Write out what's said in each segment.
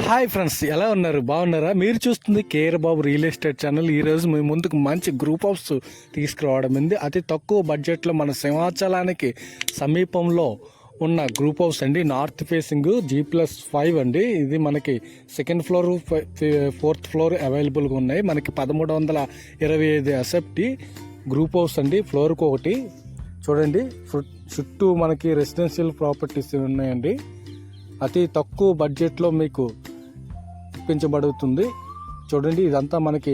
Hi friends, ఎలా ఉన్నారు? బాగున్నారా? మీరు చూస్తుంది కేర్ బాబు రియల్ ఎస్టేట్ ఛానల్. ఈరోజు మీ ముందుకు మంచి గ్రూప్ హౌస్ తీసుకురావడం ఉంది. అతి తక్కువ బడ్జెట్లో మన సింహాచలానికి సమీపంలో ఉన్న గ్రూప్ హౌస్ అండి. నార్త్ ఫేసింగ్ G+5 అండి. ఇది మనకి సెకండ్ ఫ్లోర్, ఫోర్త్ ఫ్లోర్ అవైలబుల్గా ఉన్నాయి. మనకి 1325 ఎస్ఎఫ్టీ గ్రూప్ హౌస్ అండి. ఫ్లోర్కి ఒకటి చూడండి. చుట్టూ మనకి రెసిడెన్షియల్ ప్రాపర్టీస్ ఉన్నాయండి. అతి తక్కువ బడ్జెట్లో మీకు ఇప్పించబడుతుంది. చూడండి, ఇదంతా మనకి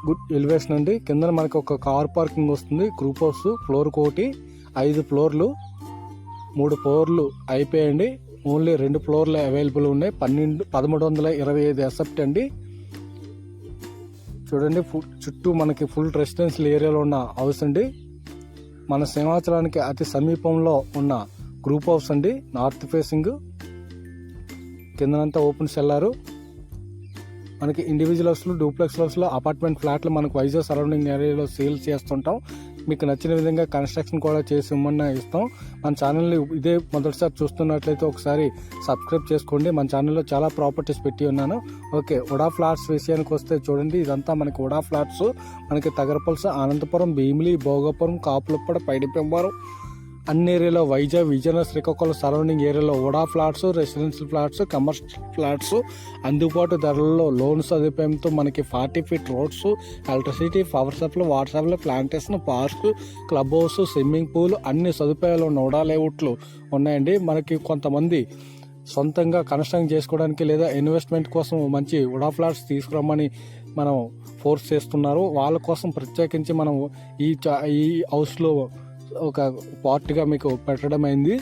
గుడ్ ఎలివేషన్ అండి. కింద మనకి ఒక కార్ పార్కింగ్ వస్తుంది. గ్రూప్ హౌస్ ఫ్లోర్కి ఒకటి 5 ఫ్లోర్లు, 3 ఫ్లోర్లు అయిపోయాయండి. ఓన్లీ 2 ఫ్లోర్లు అవైలబుల్ ఉన్నాయి. 1325 ఎస్ఎఫ్టీ అండి. చూడండి, చుట్టూ మనకి ఫుల్ రెసిడెన్షియల్ ఏరియాలో ఉన్న హౌస్ అండి. మన సింహాచలానికి అతి సమీపంలో ఉన్న గ్రూప్ హౌస్ అండి. నార్త్ ఫేసింగ్, కిందనంతా ఓపెన్ సెల్లారు. మనకి ఇండివిజువల్ హౌస్లు, డూప్లెక్స్ హౌస్లు, అపార్ట్మెంట్ ఫ్లాట్లు మనకు వైజాగ్ సరౌండింగ్ ఏరియాలో సేల్ చేస్తుంటాం. మీకు నచ్చిన విధంగా కన్స్ట్రక్షన్ కూడా చేసి ఇమ్మన్నా ఇస్తాం. మన ఛానల్ని ఇదే మొదటిసారి చూస్తున్నట్లయితే ఒకసారి సబ్స్క్రైబ్ చేసుకోండి. మన ఛానల్లో చాలా ప్రాపర్టీస్ పెట్టి ఉన్నాను. ఓకే, ఉడా ఫ్లాట్స్ విషయానికి వస్తే చూడండి, ఇదంతా మనకి ఉడా ఫ్లాట్స్. మనకి తగరపల్స, అనంతపురం, భీమిలి, భోగాపురం, కాపులప్పడ, పైడిపెంబారం అన్ని ఏరియాలో, వైజాగ్, విజయనగరం, శ్రీకాకుళం సరౌండింగ్ ఏరియాలో UDA flats, residential flats, commercial flats అందుబాటు ధరల్లో లోన్ సదుపాయంతో మనకి 40 feet roads, electricity, power supply, water supply, plantation, park, club house, swimming pool అన్ని సదుపాయాలు ఉన్న ఉడా లేఅవుట్లు ఉన్నాయండి. మనకి కొంతమంది సొంతంగా కన్స్ట్రక్షన్ చేసుకోవడానికి లేదా ఇన్వెస్ట్మెంట్ కోసం మంచి ఉడా ఫ్లాట్స్ తీసుకురమ్మని మనం ఫోర్స్ చేస్తున్నారు. వాళ్ళ కోసం ప్రత్యేకించి మనం ఈ హౌస్లో ఒక పార్ట్గా మీకు పెట్టడం అయింది.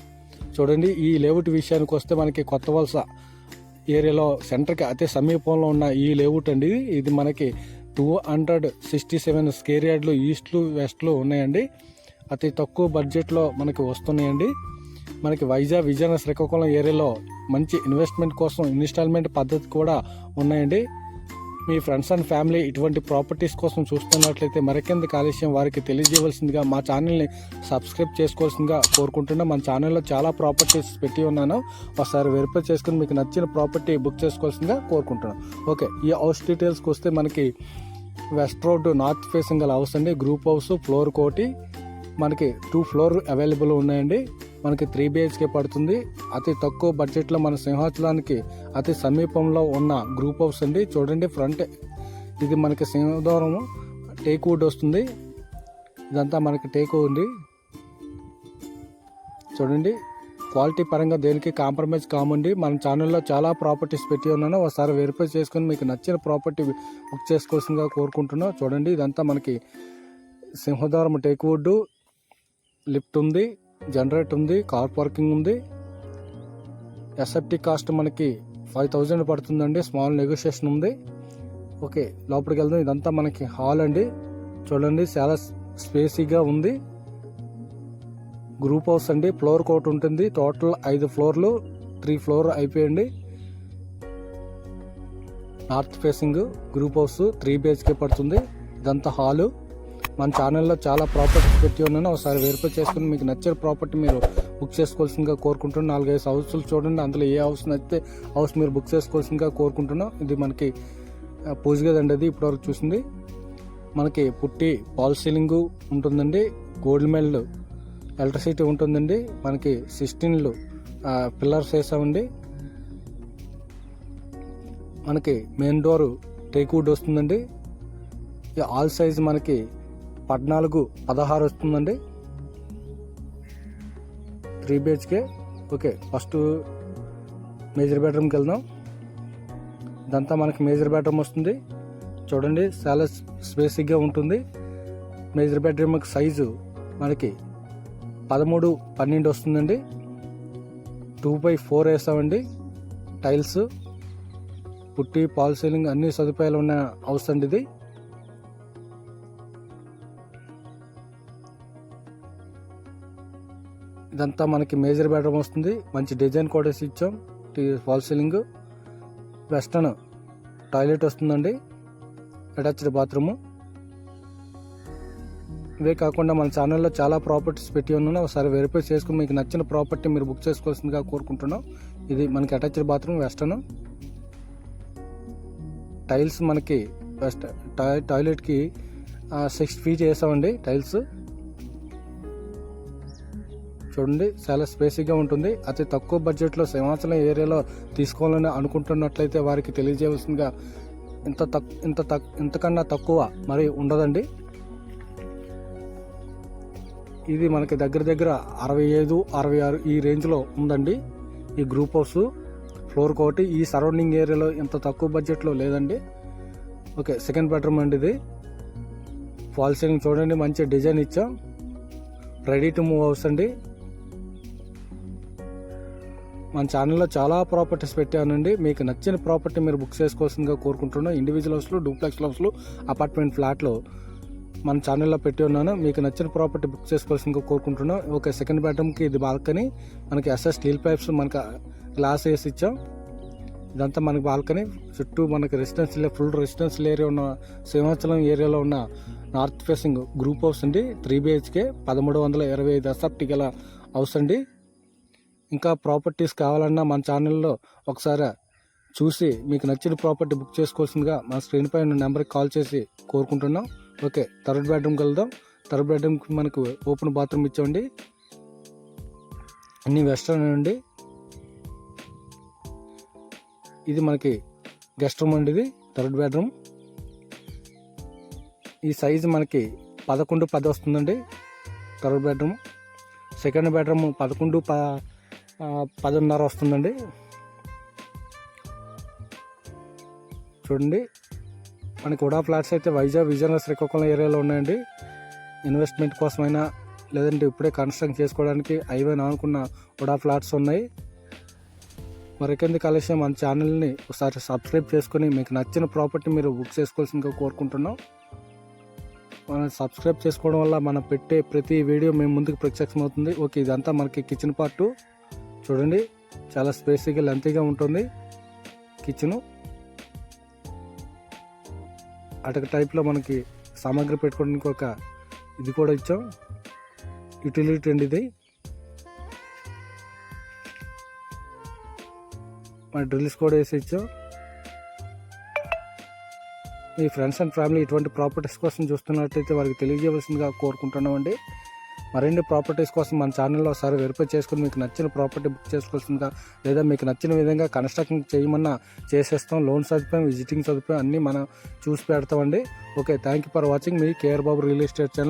చూడండి, ఈ లేఅవుట్ విషయానికి వస్తే మనకి కొత్త వలస ఏరియాలో సెంటర్కి అతి సమీపంలో ఉన్న ఈ లేఅవుట్ అండి. ఇది మనకి 267 స్క్వేర్ యార్డ్లు ఈస్ట్లు వెస్ట్లు ఉన్నాయండి. అతి తక్కువ బడ్జెట్లో మనకి వస్తున్నాయండి. మనకి వైజాగ్, విజయనగరం, శ్రీకాకుళం ఏరియాలో మంచి ఇన్వెస్ట్మెంట్ కోసం ఇన్స్టాల్మెంట్ పద్ధతి కూడా ఉన్నాయండి. మీ ఫ్రెండ్స్ అండ్ ఫ్యామిలీ ఇటువంటి ప్రాపర్టీస్ కోసం చూస్తున్నట్లయితే మరికెంత కాలుష్యం వారికి తెలియజేయవలసిందిగా మా ఛానల్ని సబ్స్క్రైబ్ చేసుకోవాల్సిందిగా కోరుకుంటున్నా. మన ఛానల్లో చాలా ప్రాపర్టీస్ పెట్టి ఉన్నాను. ఒకసారి వెరిఫై చేసుకుని మీకు నచ్చిన ప్రాపర్టీ బుక్ చేసుకోవాల్సిందిగా కోరుకుంటున్నాను. ఓకే, ఈ హౌస్ డీటెయిల్స్కి వస్తే మనకి వెస్ట్ రోడ్ నార్త్ ఫేసింగ్ గల హౌస్ అండి. గ్రూప్ హౌస్ ఫ్లోర్ కోటి మనకి 2 ఫ్లోర్ అవైలబుల్ ఉన్నాయండి. మనకి 3 BHK పడుతుంది. అతి తక్కువ బడ్జెట్లో మన సింహాచలానికి అతి సమీపంలో ఉన్న గ్రూప్ హౌస్ అండి. చూడండి, ఫ్రంట్ ఇది మనకి సింహద్వారం టేక్ వుడ్ వస్తుంది. ఇదంతా మనకి టేక్ ఉంది. చూడండి, క్వాలిటీ పరంగా దేనికి కాంప్రమైజ్ కామండి. మన ఛానల్లో చాలా ప్రాపర్టీస్ పెట్టి ఉన్నాను. ఒకసారి వెరిఫై చేసుకుని మీకు నచ్చిన ప్రాపర్టీ బుక్ చేసుకోవాల్సిందిగా కోరుకుంటున్నాను. చూడండి, ఇదంతా మనకి సింహద్వారం టేక్ వుడ్, లిఫ్ట్ ఉంది, జనరేటర్ ఉంది, కార్ పార్కింగ్ ఉంది. ఎస్ఎఫ్టీ కాస్ట్ మనకి 5000 పడుతుందండి. స్మాల్ నెగోషియేషన్ ఉంది. ఓకే, లోపలికి వెళ్దాం. ఇదంతా మనకి హాల్ అండి. చూడండి, చాలా స్పేసీగా ఉంది. గ్రూప్ హౌస్ అండి. ఫ్లోర్ కోట్ ఉంటుంది. టోటల్ 5 ఫ్లోర్లు, 3 ఫ్లోర్ అయిపోయండి. North facing group house 3 BHK పడుతుంది. ఇదంతా హాలు. మన ఛానల్లో చాలా ప్రాపర్టీస్ పెట్టి ఉన్నాను. ఒకసారి వెరిఫై చేసుకుని మీకు నచ్చిన ప్రాపర్టీ మీరు బుక్ చేసుకోవాల్సిందిగా కోరుకుంటున్నాను. 4-5 హౌస్లు చూడండి, అందులో ఏ హౌస్ నచ్చితే హౌస్ మీరు బుక్ చేసుకోవాల్సిందిగా కోరుకుంటున్నాం. ఇది మనకి పూజ గదండి. అది ఇప్పటివరకు చూసింది. మనకి పుట్టి పాల్ సీలింగ్ ఉంటుందండి. గోల్డ్ మెల్ ఎలక్ట్రిసిటీ ఉంటుందండి. మనకి 16 పిల్లర్స్ వేసామండి. మనకి మెయిన్ డోర్ టేక్ వుడ్ వస్తుందండి. ఆల్ సైజ్ మనకి 14-16 వస్తుందండి. 3 BHK. ఓకే, ఫస్ట్ మేజర్ బెడ్రూమ్కి వెళ్దాం. ఇదంతా మనకి మేజర్ బెడ్రూమ్ వస్తుంది. చూడండి, చాలా స్పేసీగా ఉంటుంది. మేజర్ బెడ్రూమ్ సైజు మనకి 13-12 వస్తుందండి. 2/4 వేసామండి. టైల్స్, పుట్టి, పాల్ సీలింగ్ అన్ని సదుపాయాలు ఉన్న హౌస్ అండి ఇది. ఇదంతా మనకి మేజర్ బెడ్రూమ్ వస్తుంది. మంచి డిజైన్ కూడా ఇచ్చాం. ఫాల్ సీలింగ్, వెస్టర్న్ టాయిలెట్ వస్తుందండి. Attached bathroom. ఇవే కాకుండా మన ఛానల్లో చాలా ప్రాపర్టీస్ పెట్టి ఉన్నాను. ఒకసారి వెరిఫై చేసుకుని మీకు నచ్చిన ప్రాపర్టీ మీరు బుక్ చేసుకోవాల్సిందిగా కోరుకుంటున్నాం. ఇది మనకి అటాచ్డ్ బాత్రూమ్ వెస్టర్న్. టైల్స్ మనకి టాయిలెట్కి 6 feet వేసామండి టైల్స్. చూడండి చాలా స్పేసీగా ఉంటుంది. అతి తక్కువ బడ్జెట్లో సింహాచలం ఏరియాలో తీసుకోవాలని అనుకుంటున్నట్లయితే వారికి తెలియజేయవలసిందిగా ఇంతకన్నా తక్కువ మరి ఉండదండి. ఇది మనకి దగ్గర 65, 66 ఈ రేంజ్లో ఉందండి ఈ గ్రూప్ హౌస్. ఫ్లోర్ కోటి ఈ సరౌండింగ్ ఏరియాలో ఇంత తక్కువ బడ్జెట్లో లేదండి. ఓకే, సెకండ్ బెడ్రూమ్ అండి ఇది. ఫాల్ సీలింగ్ చూడండి, మంచి డిజైన్ ఇచ్చాం. రెడీ టు మూవ్ హౌస్ అండి. మన ఛానల్లో చాలా ప్రాపర్టీస్ పెట్టానండి. మీకు నచ్చిన ప్రాపర్టీ మీరు బుక్ చేసుకోవాల్సిందిగా కోరుకుంటున్నాను. ఇండివిజువల్ హౌస్లు, డూప్లెక్స్ హౌస్లు, అపార్ట్మెంట్ ఫ్లాట్లు మన ఛానల్లో పెట్టి ఉన్నాను. మీకు నచ్చిన ప్రాపర్టీ బుక్ చేసుకోవాల్సిందిగా కోరుకుంటున్నాను. ఓకే, సెకండ్ బెడ్రూమ్కి ఇది బాల్కనీ. మనకి ఎస్ఎస్ స్టీల్ పైప్స్ మనకి గ్లాస్ వేసి ఇచ్చాం. ఇదంతా మనకి బాల్కనీ. చుట్టూ మనకి రెసిడెన్షియల్, ఫుల్ రెసిడెన్షియల్ ఏరియా ఉన్న సింహాచలం ఏరియాలో ఉన్న నార్త్ ఫేసింగ్ గ్రూప్ హౌస్ అండి. 3 BHK 1325 SFT గల హౌస్ అండి. ఇంకా ప్రాపర్టీస్ కావాలన్నా మన ఛానల్లో ఒకసారి చూసి మీకు నచ్చిన ప్రాపర్టీ బుక్ చేసుకోవాల్సిందిగా మన స్క్రీన్ పైన నెంబర్కి కాల్ చేసి కోరుకుంటున్నాం. ఓకే, థర్డ్ బెడ్రూమ్కి వెళ్దాం. థర్డ్ బెడ్రూమ్కి మనకు ఓపెన్ బాత్రూమ్ ఇచ్చామండి. అన్ని వెస్టర్న్ అండి. ఇది మనకి గెస్ట్ రూమ్ అండి. ఇది థర్డ్ బెడ్రూమ్. ఈ సైజు మనకి 11x10 వస్తుందండి third bedroom. Second bedroom 11x10.5 వస్తుందండి. చూడండి, మనకి ఉడా ఫ్లాట్స్ అయితే వైజాగ్, విజయనగరం, శ్రీకాకుళం ఏరియాలో ఉన్నాయండి. ఇన్వెస్ట్మెంట్ కోసమైనా లేదంటే ఇప్పుడే కన్స్ట్రక్షన్ చేసుకోవడానికి అయిపోయినా అనుకున్న ఉడా ఫ్లాట్స్ ఉన్నాయి. మరికెందుకు ఆలస్యం, మన ఛానల్ని ఒకసారి సబ్స్క్రైబ్ చేసుకొని మీకు నచ్చిన ప్రాపర్టీ మీరు బుక్ చేసుకోవాల్సిందిగా కోరుకుంటున్నాం. మనం సబ్స్క్రైబ్ చేసుకోవడం వల్ల మనం పెట్టే ప్రతి వీడియో మేము ముందుకు ప్రత్యక్షమవుతుంది. ఓకే, ఇదంతా మనకి కిచెన్ పార్ట్. చూడండి, చాలా స్పేసీగా లెంతీగా ఉంటుంది కిచెను. అటక టైప్లో మనకి సామాగ్రి పెట్టుకోవడానికి ఒక ఇది కూడా ఇచ్చాం. యూటిలిటీ అండి ఇది. మన డ్రిల్స్ కూడా వేసి ఇచ్చాం. మీ ఫ్రెండ్స్ అండ్ ఫ్యామిలీ ఇటువంటి ప్రాపర్టీస్ కోసం చూస్తున్నట్లయితే వారికి తెలియజేయవలసిందిగా కోరుకుంటున్నామండి. మరిన్ని ప్రాపర్టీస్ కోసం మన ఛానల్లో ఒకసారి వెరిఫై చేసుకుని మీకు నచ్చిన ప్రాపర్టీ బుక్ చేసుకోవాల్సిందిగా, లేదా మీకు నచ్చిన విధంగా కన్స్ట్రక్షన్ చేయమన్నా చేసేస్తాం. లోన్ సదుపాయం, విజిటింగ్ సదుపాయం అన్నీ మనం చూసి పెడతామండి. Okay, thank you for watching. మీ KR Babu real estate channel.